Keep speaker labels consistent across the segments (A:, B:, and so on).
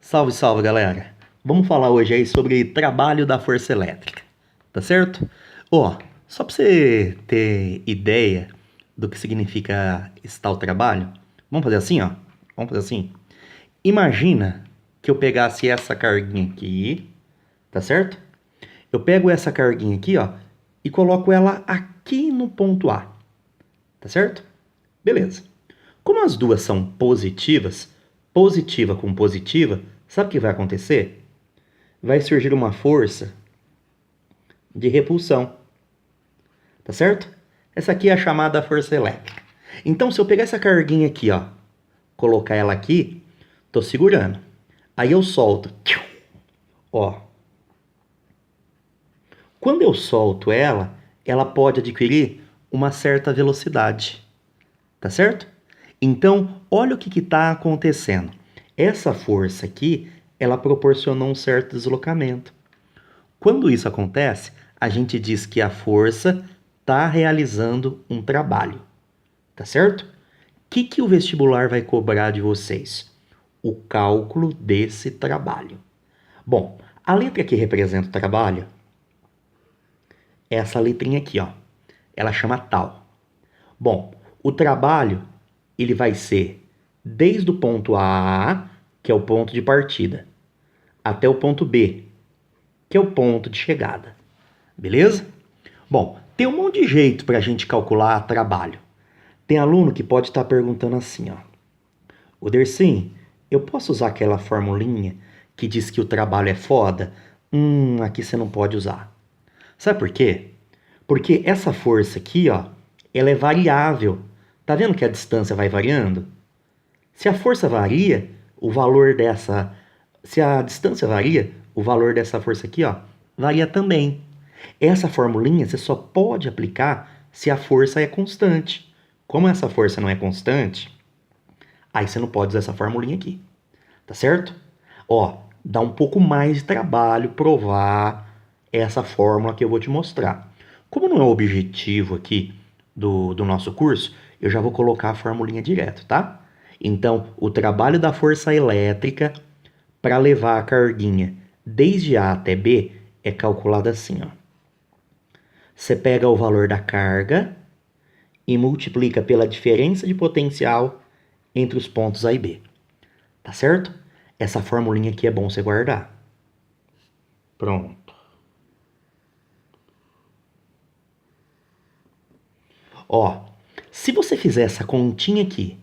A: Salve, salve, galera! Vamos falar hoje aí sobre trabalho da força elétrica, tá certo? Ó, só para você ter ideia do que significa esse tal trabalho, vamos fazer assim, ó. Vamos fazer assim. Imagina que eu pegasse essa carguinha aqui, tá certo? Eu pego essa carguinha aqui, ó, e coloco ela aqui no ponto A, tá certo? Beleza. Como as duas são positivas, positiva com positiva, sabe o que vai acontecer? Vai surgir uma força de repulsão, tá certo? Essa aqui é a chamada força elétrica. Então, se eu pegar essa carguinha aqui, ó, colocar ela aqui, tô segurando. Aí eu solto. Ó. Quando eu solto ela, ela pode adquirir uma certa velocidade, tá certo? Então, olha o que está acontecendo. Essa força aqui, ela proporcionou um certo deslocamento. Quando isso acontece, a gente diz que a força está realizando um trabalho, tá certo? O que o vestibular vai cobrar de vocês? O cálculo desse trabalho. Bom, a letra que representa o trabalho é essa letrinha aqui, ó. Ela chama tal. Bom, o trabalho ele vai ser desde o ponto A, que é o ponto de partida, até o ponto B, que é o ponto de chegada. Beleza? Bom, tem um monte de jeito para a gente calcular trabalho. Tem aluno que pode estar perguntando assim, ó. O Dersim, eu posso usar aquela formulinha que diz que o trabalho é foda? Aqui você não pode usar. Sabe por quê? Porque essa força aqui, ó, ela é variável. Tá vendo que a distância vai variando? Se a força varia, o valor dessa... Se a distância varia, o valor dessa força aqui, ó, varia também. Essa formulinha você só pode aplicar se a força é constante. Como essa força não é constante, aí você não pode usar essa formulinha aqui. Tá certo? Ó, dá um pouco mais de trabalho provar essa fórmula que eu vou te mostrar. Como não é o objetivo aqui do nosso curso, eu já vou colocar a formulinha direto, tá? Então, o trabalho da força elétrica para levar a carguinha desde A até B é calculado assim, ó. Você pega o valor da carga e multiplica pela diferença de potencial entre os pontos A e B. Tá certo? Essa formulinha aqui é bom você guardar. Pronto. Ó, se você fizer essa continha aqui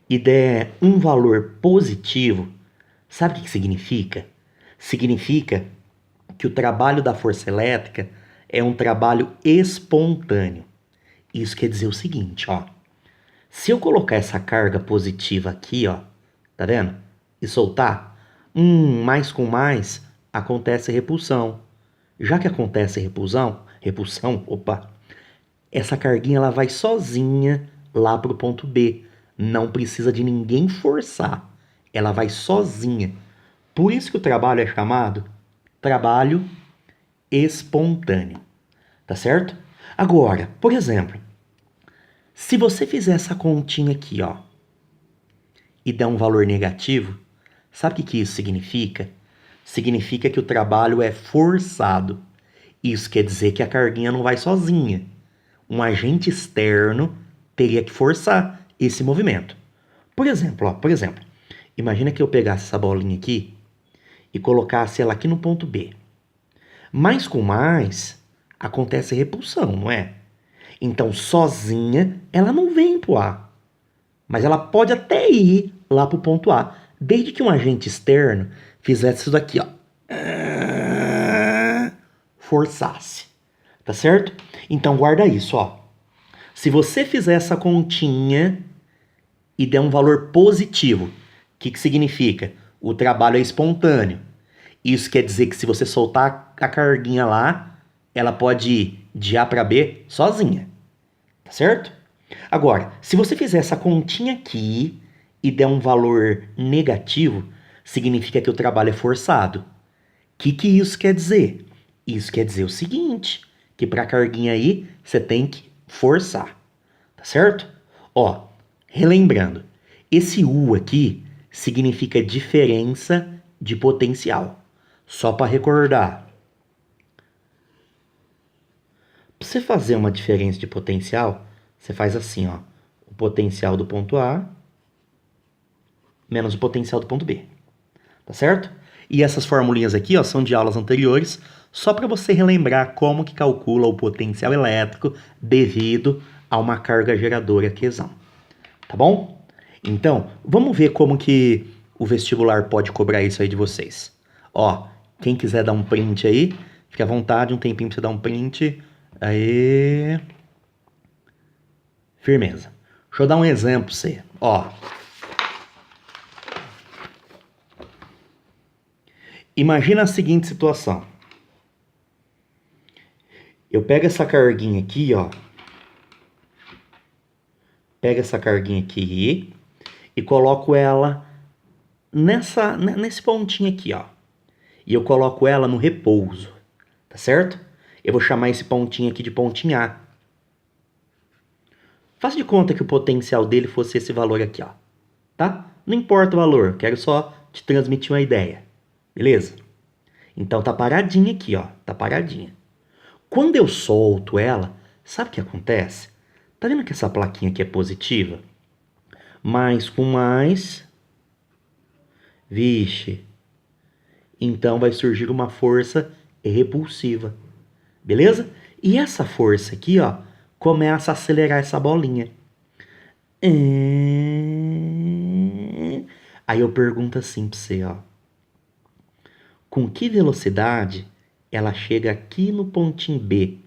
A: e der um valor positivo, sabe o que significa? Significa que o trabalho da força elétrica é um trabalho espontâneo. Isso quer dizer o seguinte, ó. Se eu colocar essa carga positiva aqui, ó, tá vendo? E soltar, mais com mais, acontece repulsão. Já que acontece repulsão, essa carguinha ela vai sozinha lá pro ponto B. Não precisa de ninguém forçar. Ela vai sozinha. Por isso que o trabalho é chamado trabalho espontâneo. Tá certo? Agora, por exemplo, se você fizer essa continha aqui, ó, e der um valor negativo, sabe o que isso significa? Significa que o trabalho é forçado. Isso quer dizer que a carguinha não vai sozinha. Um agente externo teria que forçar esse movimento. Por exemplo, imagina que eu pegasse essa bolinha aqui e colocasse ela aqui no ponto B. Mais com mais, acontece repulsão, não é? Então, sozinha, ela não vem pro A. Mas ela pode até ir lá pro ponto A, desde que um agente externo fizesse isso daqui, ó. Forçasse. Tá certo? Então, guarda isso, ó. Se você fizer essa continha e der um valor positivo, o que significa? O trabalho é espontâneo. Isso quer dizer que se você soltar a carguinha lá, ela pode ir de A para B sozinha. Tá certo? Agora, se você fizer essa continha aqui e der um valor negativo, significa que o trabalho é forçado. O que isso quer dizer? Isso quer dizer o seguinte, que para a carguinha aí, você tem que forçar. Tá certo? Ó, relembrando, esse U aqui significa diferença de potencial. Só para recordar. Para você fazer uma diferença de potencial, você faz assim, ó. O potencial do ponto A menos o potencial do ponto B. Tá certo? E essas formulinhas aqui, ó, são de aulas anteriores, só para você relembrar como que calcula o potencial elétrico devido a uma carga geradora Qzão. Tá bom? Então, vamos ver como que o vestibular pode cobrar isso aí de vocês. Ó, quem quiser dar um print aí, fique à vontade, um tempinho pra você dar um print. Aí. Firmeza. Deixa eu dar um exemplo pra você. Ó. Imagina a seguinte situação. Eu pego essa carguinha aqui, ó. Pego essa carguinha aqui e coloco ela nesse pontinho aqui, ó. E eu coloco ela no repouso, tá certo? Eu vou chamar esse pontinho aqui de pontinho A. Faça de conta que o potencial dele fosse esse valor aqui, ó. Tá? Não importa o valor, quero só te transmitir uma ideia. Beleza? Então tá paradinha aqui, ó. Tá paradinha. Quando eu solto ela, sabe o que acontece? Tá vendo que essa plaquinha aqui é positiva? Mais com mais... Vixe. Então vai surgir uma força repulsiva. Beleza? E essa força aqui, ó, começa a acelerar essa bolinha. Aí eu pergunto assim pra você, ó. Com que velocidade ela chega aqui no pontinho B?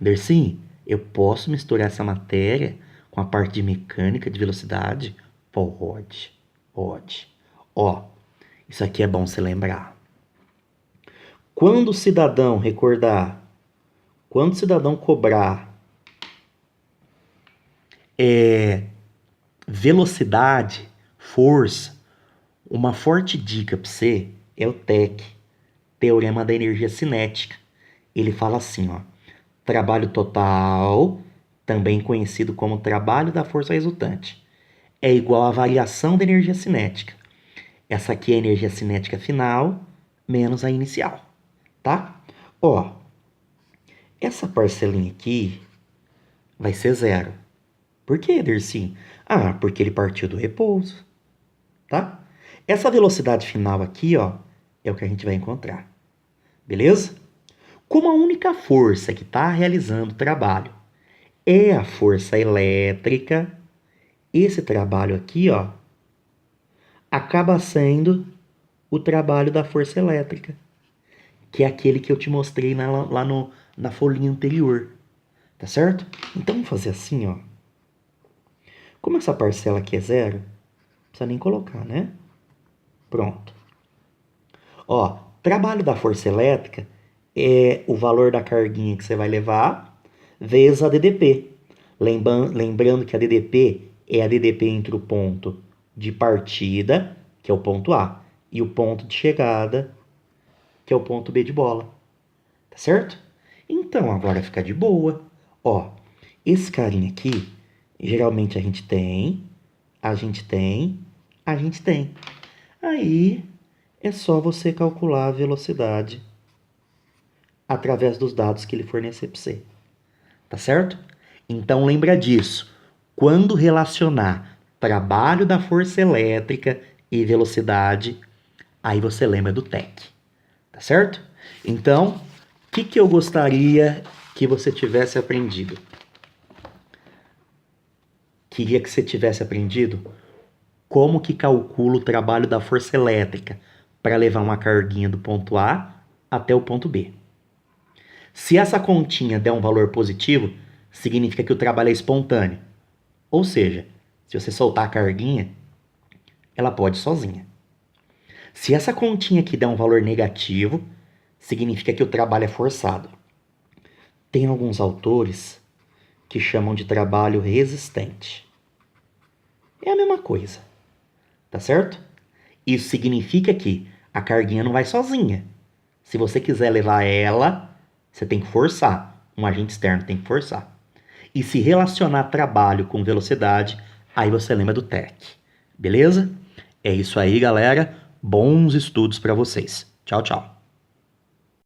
A: Dercy, eu posso misturar essa matéria com a parte de mecânica de velocidade? Pode, pode. Ó, isso aqui é bom você lembrar. Quando o cidadão recordar, quando o cidadão cobrar velocidade, força, uma forte dica para você é o TEC, Teorema da Energia Cinética. Ele fala assim, ó, trabalho total, também conhecido como trabalho da força resultante, é igual à variação da energia cinética. Essa aqui é a energia cinética final menos a inicial, tá? Ó, essa parcelinha aqui vai ser zero. Por que, Dercy? Ah, porque ele partiu do repouso, tá? Essa velocidade final aqui, ó, é o que a gente vai encontrar. Beleza? Como a única força que está realizando o trabalho é a força elétrica, esse trabalho aqui, ó, acaba sendo o trabalho da força elétrica, que é aquele que eu te mostrei na folhinha anterior. Tá certo? Então vamos fazer assim, ó. Como essa parcela aqui é zero, não precisa nem colocar, né? Pronto. Ó, trabalho da força elétrica é o valor da carguinha que você vai levar vezes a DDP. Lembrando que a DDP é a DDP entre o ponto de partida, que é o ponto A, e o ponto de chegada, que é o ponto B de bola. Tá certo? Então, agora fica de boa. Ó, esse carinha aqui, geralmente a gente tem. Aí, é só você calcular a velocidade através dos dados que ele fornecer para você. Tá certo? Então, lembra disso. Quando relacionar trabalho da força elétrica e velocidade, aí você lembra do TEC. Tá certo? Então, o que eu gostaria que você tivesse aprendido? Queria que você tivesse aprendido como que calcula o trabalho da força elétrica para levar uma carguinha do ponto A até o ponto B. Se essa continha der um valor positivo, significa que o trabalho é espontâneo. Ou seja, se você soltar a carguinha, ela pode ir sozinha. Se essa continha aqui der um valor negativo, significa que o trabalho é forçado. Tem alguns autores que chamam de trabalho resistente. É a mesma coisa, tá certo? Isso significa que a carguinha não vai sozinha. Se você quiser levar ela, você tem que forçar. Um agente externo tem que forçar. E se relacionar trabalho com velocidade, aí você lembra do TEC. Beleza? É isso aí, galera. Bons estudos para vocês. Tchau, tchau.